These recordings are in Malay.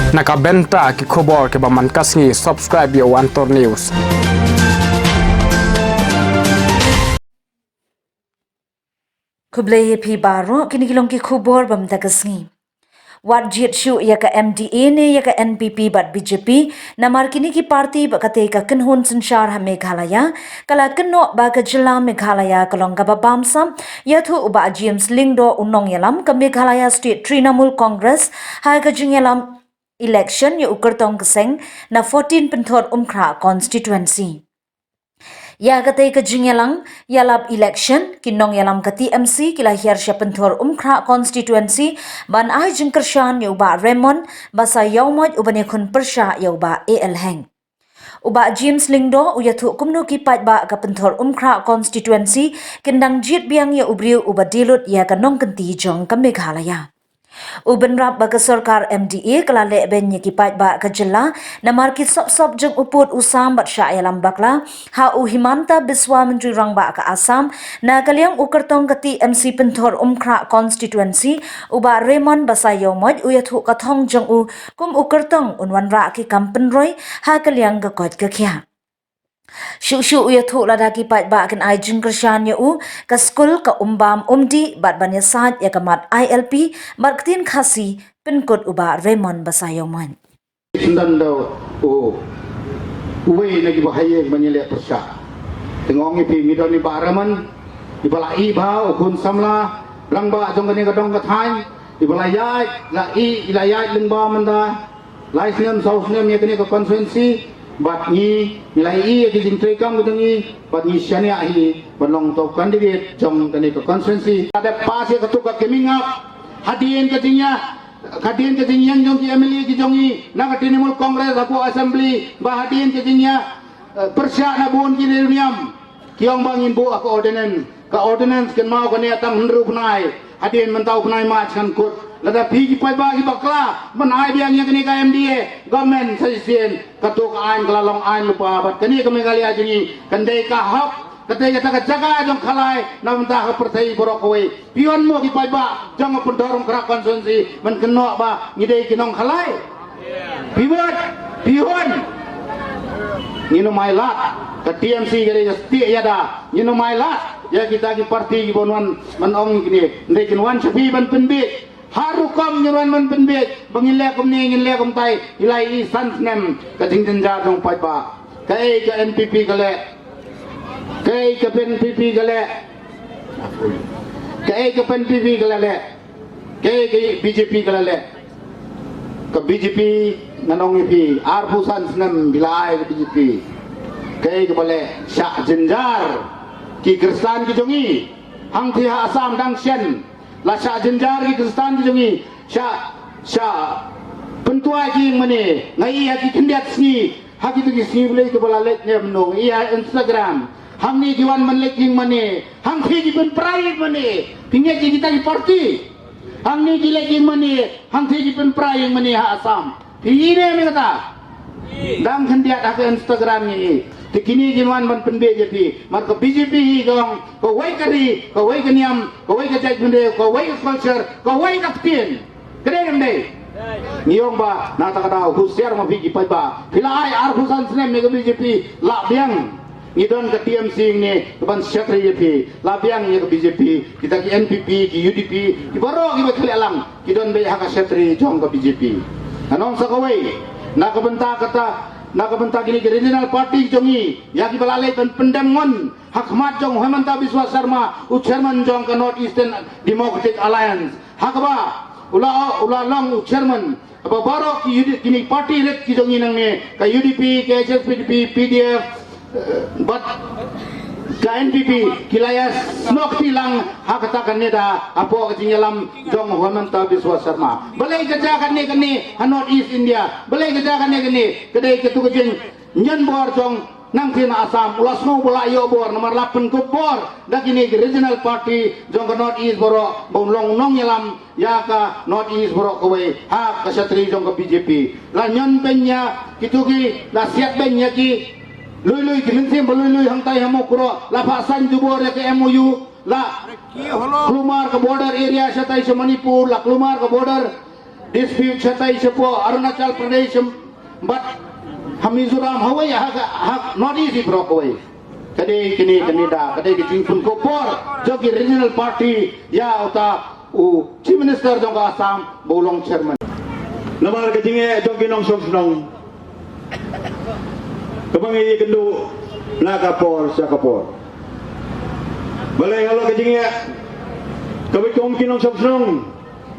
Nakabenta ki khobor ke baman kasngi subscribe yo Antor News. Kublai pi baro kini kilong ki khobor bam dagasngi. Wat jit shu ya ka MDA ne ya ka NPP bat BJP namar kini ki parti ba kate ka kenhun sensyar ha Meghalaya kala kenno ba ka jila Meghalaya kalong ka babamsam ya thu uba James Lingdo unong yalam ka Meghalaya State Trinamool Congress ha ka jingyalam election ya ukertong keseng na 14 penthor umkra constituency. Ya kate ka jingyalang yalap election kinong yalam ka TMC kila hiar sya penthor umkra constituency ban ai jingkershan ya uba Raymond basa yaumoj ubane khun persya ya uba AL Heng. Uba James Lingdo uyathu kumno ki pat ba ka penthor umkra constituency kendang jit biang ya ubriu uba dilut ya ka nong kenti jong ka Meghalaya. Uben rap ba ka sarkar MDA kala le ben ye ki pat ba ka jilla namar ki sop jeng uput usam bat sya yalam bakla ha u Himanta Biswa Menteri rang ba ka Assam na kaliang ukertong ka TMC penthor umkra constituency uba Raymond Basayo moj uyathu ka thong jeng u kum ukertong unwan ra ki kampen roy ha kaliang ka kot ka kya. Shu uyathu lada ki pat ba kan ai jingkershan ya u ka skul ka umbam umdi bat banya sat ya kamat ILP marketin khasi pinkot uba Raymond Basayo man. Sundan daw uwi na gibahayeng manyele persya. Tengong ipi midon ni baraman ibalai ba ukun samla langba jong kani kadong kathay ibalayay ilayay lingba manda lais nem saus nem ya kani ka konferensi bat ni nilai ki jingtri kam gudangi bat ni syania hi balong to candidate jong kani ka konferensi ada pas ya ketuka kemingap hadien katinya kadien kejingian jong ki MLA ki jongi na ka Trinamool Congress aku assembly ba hadien kejinya persya na buon ki reuniam kiong bangin bu aku ordinance ken mau kan ya tam hendru pnai hadien mentau pnai ma chan kut lada pi ki pai ba ki bakla manai biang ya kini ka MDA government sesien katuk ain kelalong ain lupa bat kini ka Meghalaya jingi kandai ka hap kate kata jaga jong khalai nam ta pertai borok kowe pion mo ki pai ba jong pendorong kra konsumsi men keno ba ngidei kinong khalai piwat pion ngino mailat ka TMC gere sti yada ngino mailat ya kita ki parti ki bonwan manong kini ndai kinwan sapi ban penbit harukom nyuran man penbit bangile kom ni ngile kom tai ilai sans nem ka jingjenja jong pai ba kai ka NPP kale kai ka PNPP gale kai ka PNPP gale kai ka BJP gale ka BJP nanong ipi arpusan senam bilai ka BJP kai ka bale syak jenjar ki Kristan ki jongi hang thi ha Assam dang sien la syak jenjar ki Kristan ki jongi syak pentua ki mane ngai ha ki kendiat sni ha ki tu ki sni bule ka bala let ne menong iya Instagram hang ni jiwan menlek jing mane hang thi ji pen prai mane pinge ji kita di parti hang ni ji lek jing mane hang thi ji pen prai mane ha Assam pire me kata dang khendiat ha ke Instagram ni tikini jiwan man penbe jadi mar ko BJP hi gong ko wai kari ko wai keniam ko wai ka jai bunde ko wai culture ko wai kapten keren me niong ba na ta kada husiar ma bigi pai ba pilai ar husan snem me BJP la biang idon ke TMC ni ban sekretari JP labiang ni ke BJP kita ki NPP ki UDP ki baro ki bakali alam idon be hak sekretari jong ke BJP anong sakawai nak benta gini ke regional party jongi ya ki balalai pen pendemngon hakmat jong Himanta Biswa Sarma chairman jong ke North Eastern Democratic Alliance hakba ula long chairman apa baro ki kini party ret ki jongi nang ne ke UDP ke SSPDP PDF but ka NPP kilaya snok tilang hakatakan ni dah apa ketinggalan jong Himanta Biswa Sarma balai kerjakan ni North East India balai kerjakan ni kedai ketu kejing nyen bor jong nang tina Assam ulas no bola yo bor nomor 8 ko bor dak ini regional party jong North East boro bolong nong yalam ya ka North East boro kowe ha ka satri jong ka BJP la nyen benya kituki la siap benya ki lui ki minsim lui hang tai hamo kuro la pasan jubor ya ke MOU la klumar ke border area satai se Manipur la klumar ke border dispute chatai chapo Arunachal Pradesh but Hamizoram Hawaii ha not easy bro Hawaii kadai kini Canada kadai kiting pun kopor joki regional party ya uta chief minister jongka Assam bolong chairman namar kajinge joki nong nong kabangi kendu nakapor sakapor balai kalau kajinge kabikong kinong nong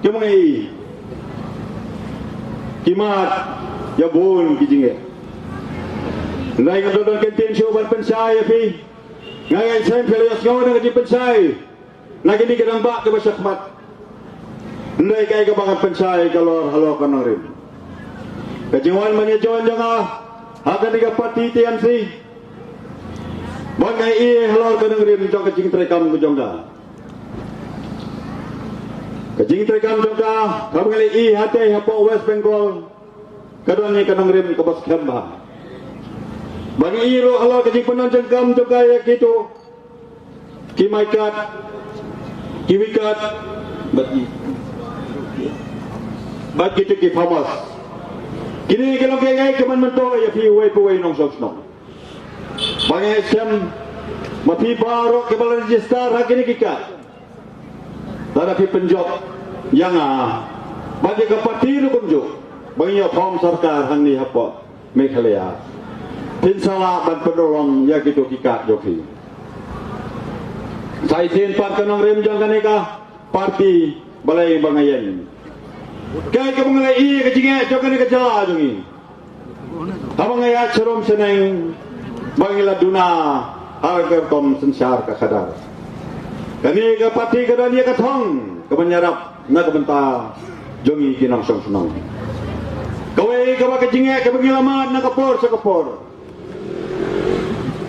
kabangi kimat yabun kijinge nai kadon kentin show ban pensai api ngai sen pelias ngau na kajing pensai lagi ni kadang bak ke basakmat nai kai ka bangan pensai kalor halo kanong rim kajingwan manya jon janga hakan ni ka parti TMC bon ngai i halor kanong rim jong kajing trekam ku jongda kajing trekam jongda kabangali i hate hapo West Bengal kadon ni kanong rim ka bas khamba bagi iro halo kajing penonton kam juga ya gitu kimaikat kiwikat bat gitu ki famas kini kalau kaya keman mento ya fi way po way nong sok nong bagi sem mapi baro ke bala register hakini kika tada fi penjok yang bagi ke parti lu kumjo bagi ya form sarkar hang ni hapo Meghalaya Pinsala ban pendorong ya gitu kika joki. Saya sin pat kanong rem jang kaneka parti balai bangayan. Kaya ka bangalai i kajinga jokane kajala jongi. Tabang ya cerom seneng bangila duna harga tom sensar ka kadar. Kani ka parti kadania ka thong ka banyarap na ka benta jongi kinang song sunong. Kawai ka ba kajinga ka bangilamat na kapor sa kapor.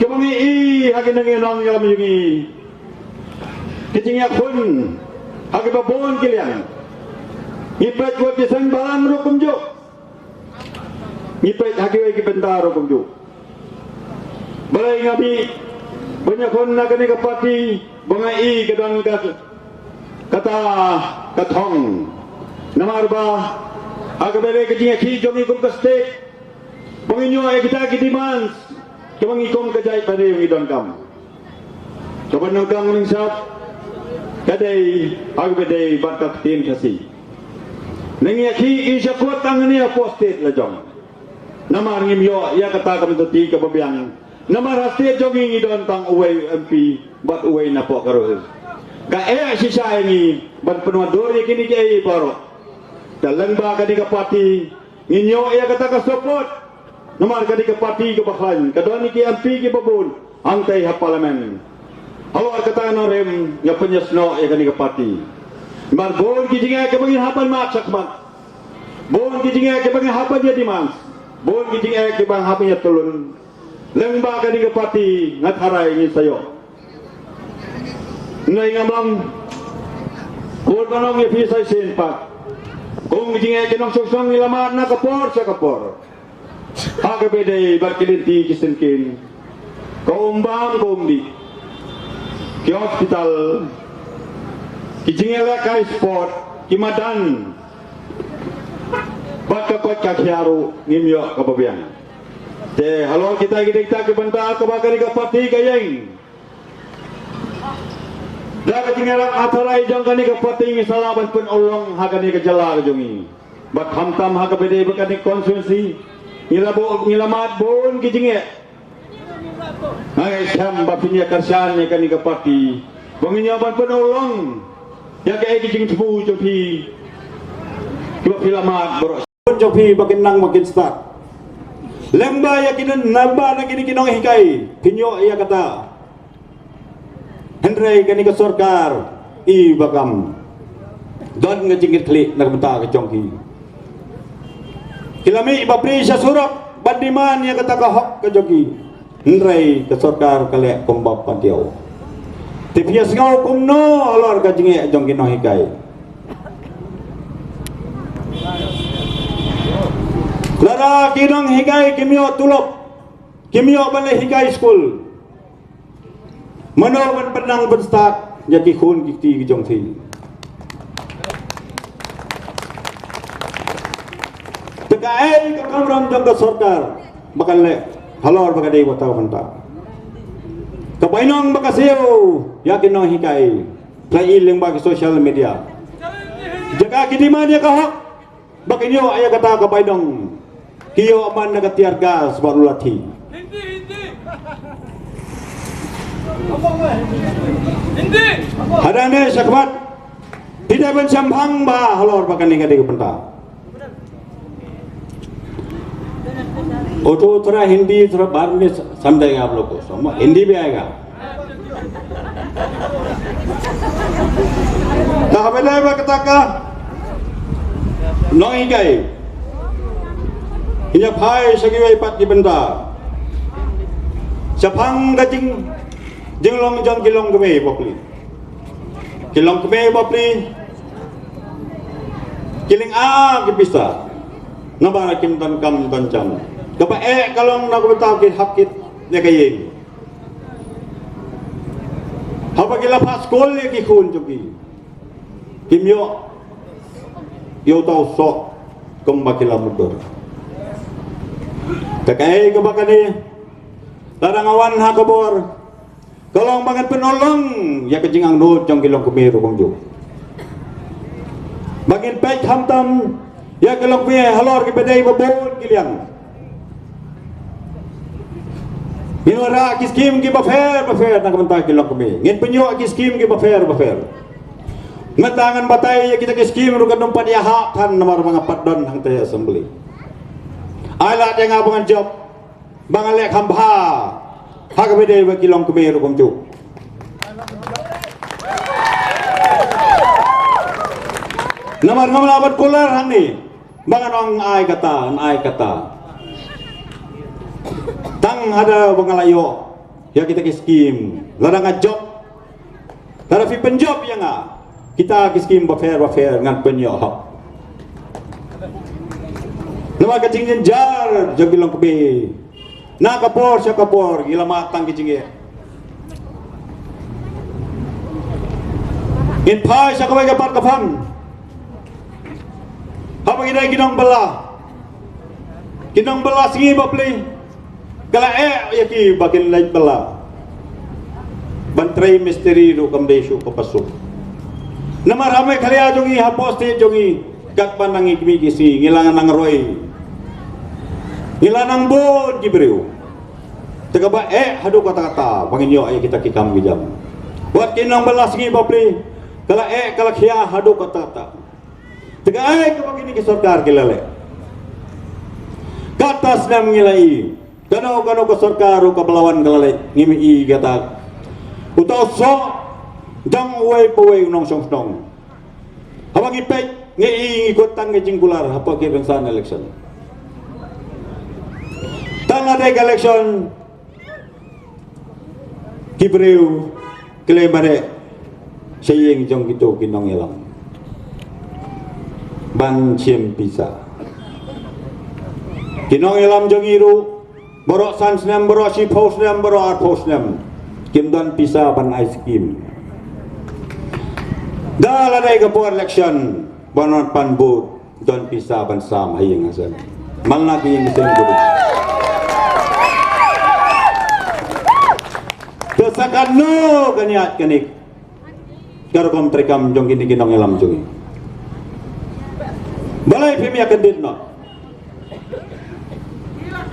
Kebangi i hakin nang yang menjungi kecingnya pun hakin babon kalian ngipet buat disang balang rokum jo ngipet hakin wai bentar rokum jo balai ngabi banyak pun nak ni kapati bangai kedon kata katong namar ba hakin balai kecingnya ki jongi kum kastek penginyo kita kidimans kebangi kom kajai pada yang idon kam. Kapan nang kam ning sap kadai ag bedai batak tin kasi. Nengi ki isya kuat tangani posted la jong. Namar ngim yo ya kata kam ti ka babiang. Namar haste jogging idon tang uway MP bat uway na po karo. Ka si sa ni ban penuador kini kay baro. Dalang ba kadi ka parti nginyo ya kata ka support. Namar kadi ke parti ke baklan kadoni ki MP ki babun angkai ha parlimen awak kata no rem ya penyesno ya kadi ke parti mar bon ki jinga ke bagi hapan mak sakmat bon ki jinga ke bagi hapan dia dimans bon ki jinga ke bang hapan ya tulun lemba kadi ke parti ngatharai ni sayo nai ngamlang bon banong ya fi sai sen pak kong jinga ke nong song ni lama na kapor sa kapor Haga bedai berkelinti kisenkin, kaumbang kaumdi, ki hospital, ki jingela kai sport, ki madan, bat kakot kakiaru ngimyo kababian. Te halo kita ke benda kabakari ka parti kayeng. Dah jingela atharai jang kani ka parti ngisalaban pun olong haga ni ka jala jongi. Bat hamtam haga bedai bekani konstitusi. Ngilamat bon kijinge ngai sam bapinya karsan ya kani ka parti banginyaban penolong ya kai kijing tebu jopi kiba filamat bro jopi bakin nang makin start lemba ya kinan namba na kini kinong hikai kinyo ya kata Henry kani ka sarkar i bagam don ngajingit klik nagbenta ka jongki Kilami ibabri sa surok bandiman yang kata kahok ke jogi nrai ke sarkar kalek kumbap patiau tipias ngau kumno alor ka jinge jong kino hikai lara kinong hikai kimyo tulop kimyo bale hikai school mano ban penang berstak jadi khun kiti jong thi Tekai ke kamram jangka sorkar bakal le halor bakal dei wata banta. Kapainong bakasiyo yakin nang hikai play iling bagi social media. Jaga kidima dia kahak bakinyo aya kata kapainong kiyo aman nagatiar gas baru lati. Hindi. Hadane sakmat tidak bensampang ba halor bakal ni kadai banta. तो थोड़ा हिंदी थोड़ा बाद में समझाएंगे आप लोग को हिंदी भी आएगा ताबेले वक्त का नॉइ गए ये भाई सगी pat di benda sapang gajing jinglong jong kilong keme bopli kiling a kipisa nabara kim dan kam dan jam Kapa kalau nak bertahu kita hakit dia kaya. Apa kita pas sekolah lagi kun juga. Kimyo, yo tahu sok kembali mundur. Terkait kebakan ni, larang awan hakabor. Kalau banget penolong, ya kejingang nut jong kilong kumiru kumju. Bagin pek hamtam, ya kilong kumiru halor kibedai babon kiliang. Minora ki skim ki bafer nak mentak kilong kami. Ngin penyo ki skim ki bafer. Ngatangan batay kita ki skim ru kadom pa dia hak kan nomor mga padon hang tay assembly. Ala dia ngabangan job. Bangalek hamba. Hak bede ba kilong kami ru kumju. Nomor ngalabat kular hang ni. Bangan ai kata. Tang ada bangalayo ya kita kiskim ladang job tada fi penjob ya nga kita kiskim bafer ngan penyo hak nama kacingin jar jogilong kebe na kapor siya kapor gila matang kicingin in pa siya kaway kapar kapang apa kita ginong bala singi bapli Kala yaki bakin light bala. Bantray misteri ro kamdesyo papasok. Namarame kaliya jongi haposte jongi katpan nang ikmigisi ngilangan nang roy. Ngilanang bod gibreu. Tega ba hadu kata-kata panginyo ay kita kikam gijam. Buat kinang balas ngi bapli. Kala kala khia hadu kata-kata. Tega kapagini ki sarkar kilale. Katas nam ngilai. Kano ke sarkar ka belawan kalalay ngimi gata utaw so jang way paway nong song habang ipek ngi ikot tang jingkular apa ke bangsan election tang ada election kibreu klemare sayeng jong gitu kinong ilang ban chiem pisa kinong ilam jong iru Borok sansnem, borok si posnem, borok art posnem. Kim don pisa ban ice cream. Daladai ke po election, bonon pan boot, don pisa ban sam hayeng asan. Malaki yangisen kudu. Kesakan no kaniat kanik. Karokom trekam jong kini kinong elam jongi. Balai pemi akan dit no.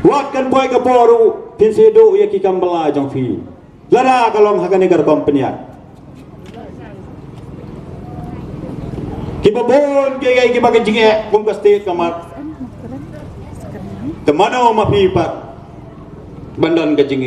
Wakkan boy ke poru pinsedo ya kikam bela jong fi lara kalong hakan negar kompeniat kibabon kaya kibaga jinge bungka state kamar temano mapipat bandan ke jinge